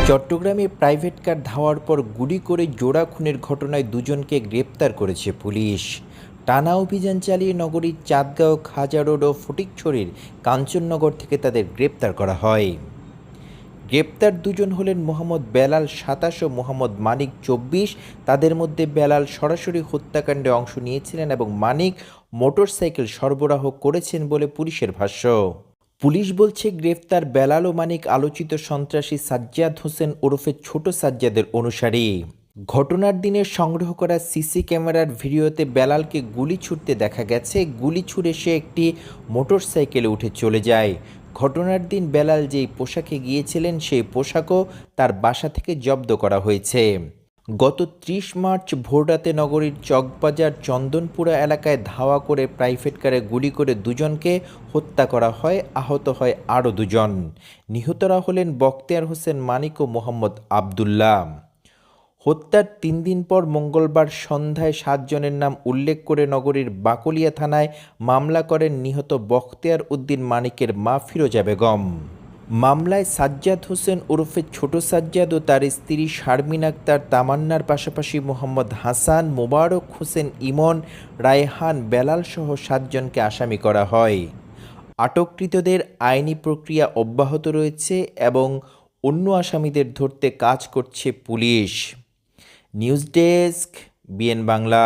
চট্টগ্রামে private car ধাওয়ার পর গুলি করে জোড়া খুনের ঘটনায় দুজনকে গ্রেপ্তার করেছে পুলিশ। টানা অভিযান চালিয়ে নগরীর চাঁদগাঁও, খাজা রোড ও ফটিকছড়ির কাঞ্চননগর থেকে তাদের গ্রেপ্তার করা হয়। গ্রেপ্তার দুজন হলেন মোহাম্মদ বেলাল ২৭ ও মোহাম্মদ মানিক ২৪। তাদের মধ্যে বেলাল সরাসরি হত্যাকাণ্ডে অংশ নিয়েছিলেন এবং মানিক মোটরসাইকেল সরবরাহ করেছেন বলে পুলিশের ভাষ্য। পুলিশ বলছে, গ্রেফতার বেলাল ও মানিক আলোচিত সন্ত্রাসী সাজ্জাদ হোসেন ওরফে ছোট সাজ্জাদের অনুসারী। ঘটনার দিনে সংগ্রহ করা সিসি ক্যামেরার ভিডিওতে বেলালকে গুলি ছুড়তে দেখা গেছে। গুলি ছুড়ে সে একটি মোটরসাইকেলে উঠে চলে যায়। ঘটনার দিন বেলাল যেই পোশাকে গিয়েছিলেন সেই পোশাকও তার বাসা থেকে জব্দ করা হয়েছে। গত ৩০ মার্চ ভোররাতে নগরীর চকবাজার চন্দনপুরা এলাকায় ধাওয়া করে প্রাইভেট কারে গুলি করে দুজনকে হত্যা করা হয়। আহত হয় আরও দুজন। নিহতরা হলেন বখতিয়ার হোসেন মানিক ও মোহাম্মদ আবদুল্লাহ। হত্যার ৩ দিন পর মঙ্গলবার সন্ধ্যায় ৭ জনের নাম উল্লেখ করে নগরীর বাকলিয়া থানায় মামলা করেন নিহত বখতিয়ার উদ্দিন মানিকের মা ফিরোজা বেগম। মামলায় সাজ্জাদ হোসেন ওরফে ছোট সাজ্জাদ ও তার স্ত্রী শারমিন আক্তার তামান্নার পাশাপাশি মোহাম্মদ হাসান, মোবারক হোসেন ইমন, রায়হান, বেলাল সহ ৭ জনকে আসামি করা হয়। আটককৃতদের আইনি প্রক্রিয়া অব্যাহত রয়েছে এবং অন্য আসামিদের ধরতে কাজ করছে police. News desk, BN Bangla.